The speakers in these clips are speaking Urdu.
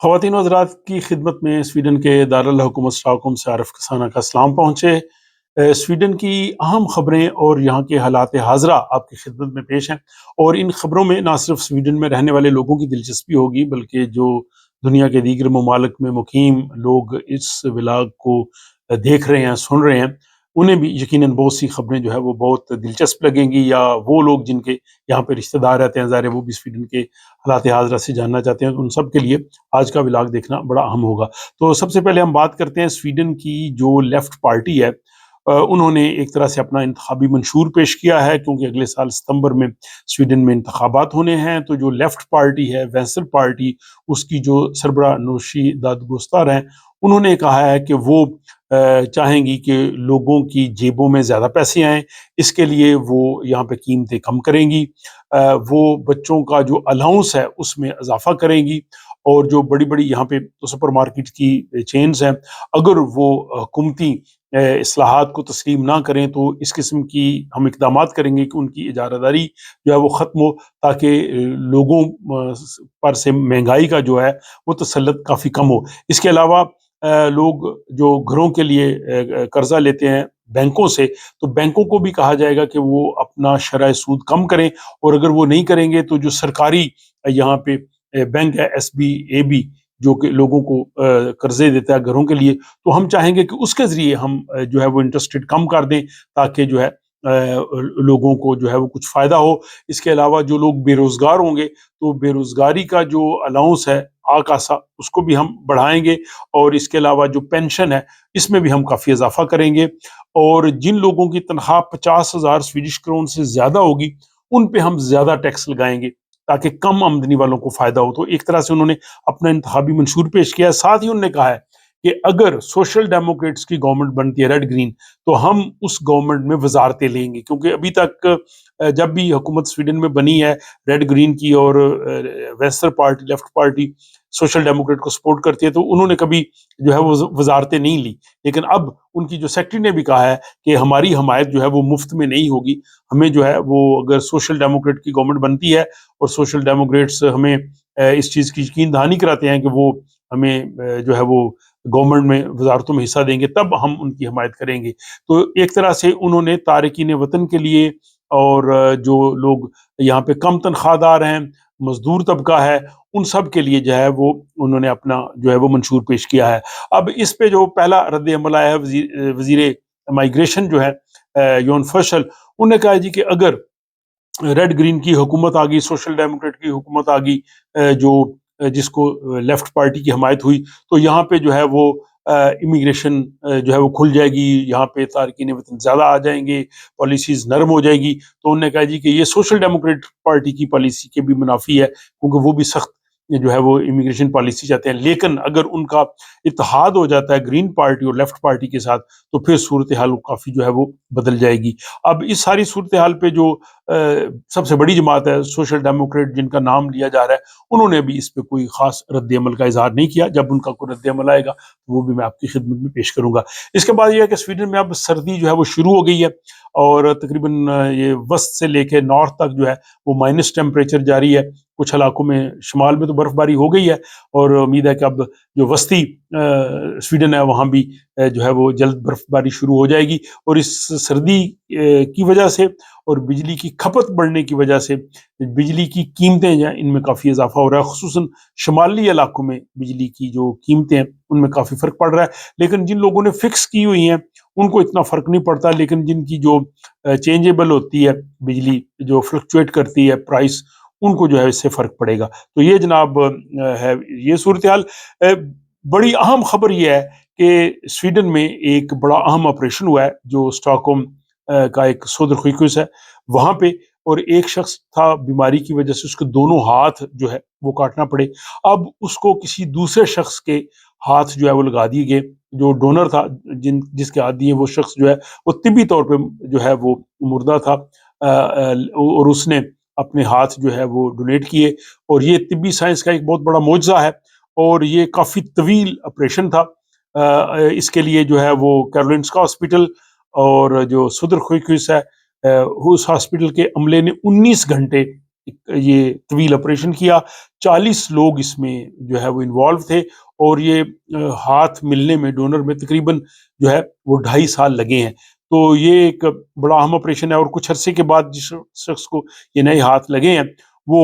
خواتین و حضرات کی خدمت میں سویڈن کے دارالحکومت اسٹاک سے عارف کسانہ کا سلام پہنچے۔ سویڈن کی اہم خبریں اور یہاں کے حالات حاضرہ آپ کی خدمت میں پیش ہیں، اور ان خبروں میں نہ صرف سویڈن میں رہنے والے لوگوں کی دلچسپی ہوگی بلکہ جو دنیا کے دیگر ممالک میں مقیم لوگ اس ولاگ کو دیکھ رہے ہیں، سن رہے ہیں، انہیں بھی یقیناً بہت سی خبریں جو ہے وہ بہت دلچسپ لگیں گی، یا وہ لوگ جن کے یہاں پہ رشتہ دار رہتے ہیں ظاہر ہے وہ بھی سویڈن کے حالات حاضرہ سے جاننا چاہتے ہیں، تو ان سب کے لیے آج کا ولاگ دیکھنا بڑا اہم ہوگا۔ تو سب سے پہلے ہم بات کرتے ہیں سویڈن کی جو لیفٹ پارٹی ہے، انہوں نے ایک طرح سے اپنا انتخابی منشور پیش کیا ہے، کیونکہ اگلے سال ستمبر میں سویڈن میں انتخابات ہونے ہیں۔ تو جو لیفٹ پارٹی ہے، وینسر پارٹی، اس کی جو سربراہ نوشی دادگستار ہیں، انہوں نے کہا ہے کہ وہ چاہیں گی کہ لوگوں کی جیبوں میں زیادہ پیسے آئیں، اس کے لیے وہ یہاں پہ قیمتیں کم کریں گی، وہ بچوں کا جو الاؤنس ہے اس میں اضافہ کریں گی، اور جو بڑی بڑی یہاں پہ سپر مارکیٹ کی چینز ہیں، اگر وہ حکومتی اصلاحات کو تسلیم نہ کریں تو اس قسم کی ہم اقدامات کریں گے کہ ان کی اجارہ داری جو ہے وہ ختم ہو، تاکہ لوگوں پر سے مہنگائی کا جو ہے وہ تسلط کافی کم ہو۔ اس کے علاوہ لوگ جو گھروں کے لیے قرضہ لیتے ہیں بینکوں سے، تو بینکوں کو بھی کہا جائے گا کہ وہ اپنا شرح سود کم کریں، اور اگر وہ نہیں کریں گے تو جو سرکاری یہاں پہ بینک ہے SBAB، جو کہ لوگوں کو قرضے دیتا ہے گھروں کے لیے، تو ہم چاہیں گے کہ اس کے ذریعے ہم جو ہے وہ انٹرسٹ ریٹ کم کر دیں، تاکہ جو ہے لوگوں کو جو ہے وہ کچھ فائدہ ہو۔ اس کے علاوہ جو لوگ بے روزگار ہوں گے تو بے روزگاری کا جو الاؤنس ہے آکاسا، اس کو بھی ہم بڑھائیں گے، اور اس کے علاوہ جو پینشن ہے اس میں بھی ہم کافی اضافہ کریں گے، اور جن لوگوں کی تنخواہ 50,000 سویڈش کرون سے زیادہ ہوگی ان پہ ہم زیادہ ٹیکس لگائیں گے، تاکہ کم آمدنی والوں کو فائدہ ہو۔ تو ایک طرح سے انہوں نے اپنا انتخابی منشور پیش کیا ہے۔ ساتھ ہی انہوں نے کہا ہے کہ اگر سوشل ڈیموکریٹس کی گورنمنٹ بنتی ہے ریڈ گرین، تو ہم اس گورنمنٹ میں وزارتیں لیں گے، کیونکہ ابھی تک جب بھی حکومت سویڈن میں بنی ہے ریڈ گرین کی، اور ویسر party left party social democrat کو سپورٹ کرتی ہے، تو انہوں نے کبھی جو ہے وہ وزارتیں نہیں لی، لیکن اب ان کی جو سیکرٹری نے بھی کہا ہے کہ ہماری حمایت جو ہے وہ مفت میں نہیں ہوگی، ہمیں جو ہے وہ اگر سوشل ڈیموکریٹ کی گورنمنٹ بنتی ہے اور سوشل ڈیموکریٹس ہمیں اس چیز کی یقین دہانی کراتے ہیں کہ وہ ہمیں جو ہے وہ گورنمنٹ میں وزارتوں میں حصہ دیں گے، تب ہم ان کی حمایت کریں گے۔ تو ایک طرح سے انہوں نے تارکین وطن کے لیے، اور جو لوگ یہاں پہ کم تنخواہ دار ہیں، مزدور طبقہ ہے، ان سب کے لیے جو ہے وہ انہوں نے اپنا جو ہے وہ منشور پیش کیا ہے۔ اب اس پہ جو پہلا رد عمل آیا ہے، وزیر مائیگریشن جو ہے یون فشل، انہوں نے کہا جی کہ اگر ریڈ گرین کی حکومت آ گئی، سوشل ڈیموکریٹ کی حکومت آ گئی، جو جس کو لیفٹ پارٹی کی حمایت ہوئی، تو یہاں پہ جو ہے وہ امیگریشن جو ہے وہ کھل جائے گی، یہاں پہ تارکین وطن زیادہ آ جائیں گے، پالیسیز نرم ہو جائے گی۔ تو انہوں نے کہا جی کہ یہ سوشل ڈیموکریٹ پارٹی کی پالیسی کے بھی منافی ہے، کیونکہ وہ بھی سخت جو ہے وہ امیگریشن پالیسی چاہتے ہیں، لیکن اگر ان کا اتحاد ہو جاتا ہے گرین پارٹی اور لیفٹ پارٹی کے ساتھ، تو پھر صورتحال کافی جو ہے وہ بدل جائے گی۔ اب اس ساری صورتحال پہ جو سب سے بڑی جماعت ہے سوشل ڈیموکریٹ، جن کا نام لیا جا رہا ہے، انہوں نے بھی اس پہ کوئی خاص رد عمل کا اظہار نہیں کیا۔ جب ان کا کوئی رد عمل آئے گا وہ بھی میں آپ کی خدمت میں پیش کروں گا۔ اس کے بعد یہ ہے کہ سویڈن میں اب سردی جو ہے وہ شروع ہو گئی ہے، اور تقریباً یہ وسط سے لے کے نارتھ تک جو ہے وہ مائنس ٹیمپریچر جاری ہے، کچھ علاقوں میں شمال میں تو برف باری ہو گئی ہے، اور امید ہے کہ اب جو وسطی سویڈن ہے وہاں بھی جو ہے وہ جلد برف باری شروع ہو جائے گی، اور اس سردی کی وجہ سے اور بجلی کی کھپت بڑھنے کی وجہ سے بجلی کی قیمتیں جو ہیں ان میں کافی اضافہ ہو رہا ہے، خصوصاً شمالی علاقوں میں بجلی کی جو قیمتیں ہیں ان میں کافی فرق پڑ رہا ہے۔ لیکن جن لوگوں نے فکس کی ہوئی ہیں ان کو اتنا فرق نہیں پڑتا، لیکن جن کی جو چینجیبل ہوتی ہے بجلی، جو فلکچویٹ کرتی ہے پرائس، ان کو جو ہے اس سے فرق پڑے گا۔ تو یہ جناب ہے یہ صورتحال۔ بڑی اہم خبر یہ ہے کہ سویڈن میں ایک بڑا اہم آپریشن ہوا ہے، جو اسٹاک ہوم کا ایک سودر خویکوس ہے وہاں پہ، اور ایک شخص تھا بیماری کی وجہ سے اس کے دونوں ہاتھ جو ہے وہ کاٹنا پڑے۔ اب اس کو کسی دوسرے شخص کے ہاتھ جو ہے وہ لگا دیے گئے، جو ڈونر تھا، جس کے ہاتھ دیے وہ شخص جو ہے وہ طبی طور پہ جو ہے وہ مردہ تھا، اور اس نے اپنے ہاتھ جو ہے وہ ڈونیٹ کیے، اور یہ طبی سائنس کا ایک بہت بڑا معجزہ ہے، اور یہ کافی طویل آپریشن تھا۔ اس کے لیے جو ہے وہ کیرولنسکا ہاسپٹل اور جو سدر خویکوس ہے اس ہاسپٹل کے عملے نے 19 گھنٹے یہ طویل آپریشن کیا. 40 لوگ اس میں جو ہے وہ انوالو تھے، اور یہ ہاتھ ملنے میں ڈونر میں تقریباً جو ہے وہ 2.5 سال لگے ہیں. تو یہ ایک بڑا اہم آپریشن ہے، اور کچھ عرصے کے بعد جس شخص کو یہ نئے ہاتھ لگے ہیں وہ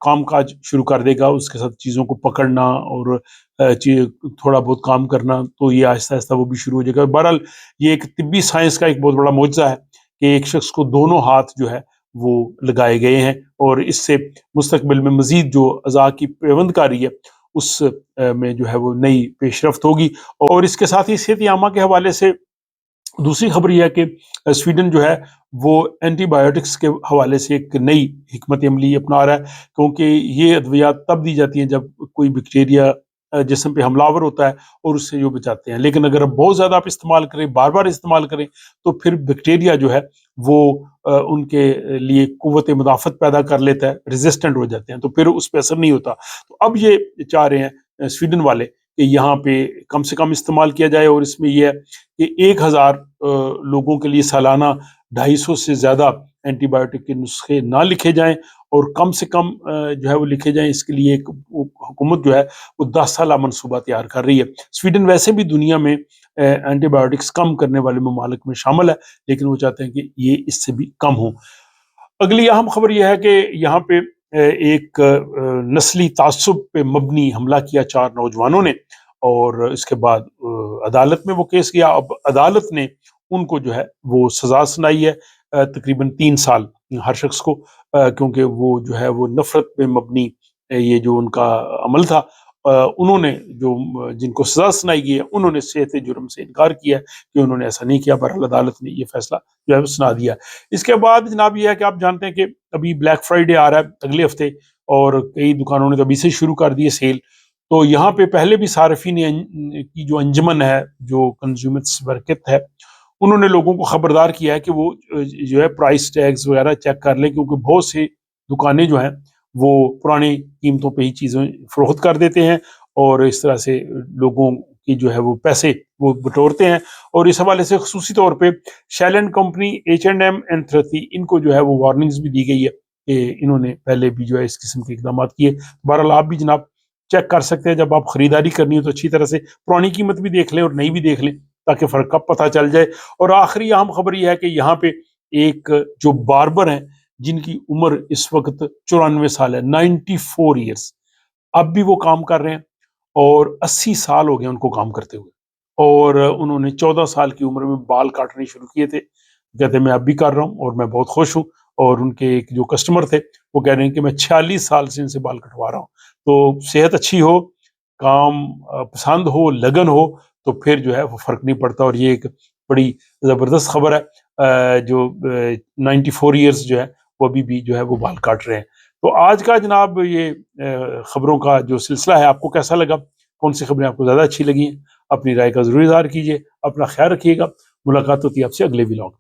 کام کاج شروع کر دے گا، اس کے ساتھ چیزوں کو پکڑنا اور تھوڑا بہت کام کرنا، تو یہ آہستہ آہستہ وہ بھی شروع ہو جائے گا. بہرحال یہ ایک طبی سائنس کا ایک بہت بڑا معجزہ ہے کہ ایک شخص کو دونوں ہاتھ جو ہے وہ لگائے گئے ہیں، اور اس سے مستقبل میں مزید جو اعضاء کی پیوند کاری ہے اس میں جو ہے وہ نئی پیش رفت ہوگی. اور اس کے ساتھ ہی صحت عامہ کے حوالے سے دوسری خبر یہ ہے کہ سویڈن جو ہے وہ اینٹی بایوٹکس کے حوالے سے ایک نئی حکمت عملی اپنا رہا ہے، کیونکہ یہ ادویات تب دی جاتی ہیں جب کوئی بیکٹیریا جسم پہ حملہ آور ہوتا ہے اور اس سے جو بچاتے ہیں. لیکن اگر بہت زیادہ آپ استعمال کریں، بار بار استعمال کریں، تو پھر بیکٹیریا جو ہے وہ ان کے لیے قوت مدافعت پیدا کر لیتا ہے، ریزسٹنٹ ہو جاتے ہیں، تو پھر اس پہ اثر نہیں ہوتا. تو اب یہ چاہ رہے ہیں سویڈن والے کہ یہاں پہ کم سے کم استعمال کیا جائے، اور اس میں یہ ہے کہ 1000 لوگوں کے لیے سالانہ 250 سے زیادہ اینٹی بایوٹک کے نسخے نہ لکھے جائیں، اور کم سے کم جو ہے وہ لکھے جائیں. اس کے لیے ایک حکومت جو ہے وہ 10 سالہ منصوبہ تیار کر رہی ہے. سویڈن ویسے بھی دنیا میں اینٹی بایوٹکس کم کرنے والے ممالک میں شامل ہے، لیکن وہ چاہتے ہیں کہ یہ اس سے بھی کم ہو. اگلی اہم خبر یہ ہے کہ یہاں پہ ایک نسلی تعصب پہ مبنی حملہ کیا 4 نوجوانوں نے، اور اس کے بعد عدالت میں وہ کیس گیا. اب عدالت نے ان کو جو ہے وہ سزا سنائی ہے، تقریباً 3 سال ہر شخص کو، کیونکہ وہ جو ہے وہ نفرت پہ مبنی یہ جو ان کا عمل تھا، انہوں نے جو جن کو سزا سنائی گئی ہے انہوں نے صحت جرم سے انکار کیا ہے کہ انہوں نے ایسا نہیں کیا. بہرحال عدالت نے یہ فیصلہ جو ہے وہ سنا دیا. اس کے بعد جناب یہ ہے کہ آپ جانتے ہیں کہ ابھی بلیک فرائیڈے آ رہا ہے اگلے ہفتے، اور کئی دکانوں نے تو ابھی سے شروع کر دی ہے سیل. تو یہاں پہ پہلے بھی صارفین کی جو انجمن ہے، جو کنزیومرز برکت ہے، انہوں نے لوگوں کو خبردار کیا ہے کہ وہ جو ہے پرائس ٹیگز وغیرہ چیک کر لیں، کیونکہ بہت سی دکانیں جو ہیں وہ پرانی قیمتوں پہ ہی چیزیں فروخت کر دیتے ہیں، اور اس طرح سے لوگوں کی جو ہے وہ پیسے وہ بٹورتے ہیں. اور اس حوالے سے خصوصی طور پہ شیلن کمپنی، H&M اینڈ تھرتی، ان کو جو ہے وہ وارننگز بھی دی گئی ہے کہ انہوں نے پہلے بھی جو ہے اس قسم کے اقدامات کیے. بہرحال آپ بھی جناب چیک کر سکتے ہیں، جب آپ خریداری کرنی ہو تو اچھی طرح سے پرانی قیمت بھی دیکھ لیں اور نئی بھی دیکھ لیں، تاکہ فرق کا پتہ چل جائے. اور آخری اہم خبر یہ ہے کہ یہاں پہ ایک جو باربر ہیں جن کی عمر اس وقت 94 سال ہے، 94 ایئرس، اب بھی وہ کام کر رہے ہیں، اور 80 سال ہو گئے ان کو کام کرتے ہوئے، اور انہوں نے 14 سال کی عمر میں بال کاٹنے شروع کیے تھے. کہتے ہیں میں اب بھی کر رہا ہوں اور میں بہت خوش ہوں. اور ان کے ایک جو کسٹمر تھے وہ کہہ رہے ہیں کہ میں 46 سال سے ان سے بال کٹوا رہا ہوں. تو صحت اچھی ہو، کام پسند ہو، لگن ہو، تو پھر جو ہے وہ فرق نہیں پڑتا. اور یہ ایک بڑی زبردست خبر ہے، جو 94 ایئرس جو ہے وہ ابھی بھی جو ہے وہ بال کاٹ رہے ہیں. تو آج کا جناب یہ خبروں کا جو سلسلہ ہے آپ کو کیسا لگا؟ کون سی خبریں آپ کو زیادہ اچھی لگی ہیں؟ اپنی رائے کا ضرور اظہار کیجیے. اپنا خیال رکھیے گا. ملاقات ہوتی ہے آپ سے اگلے ولاگ.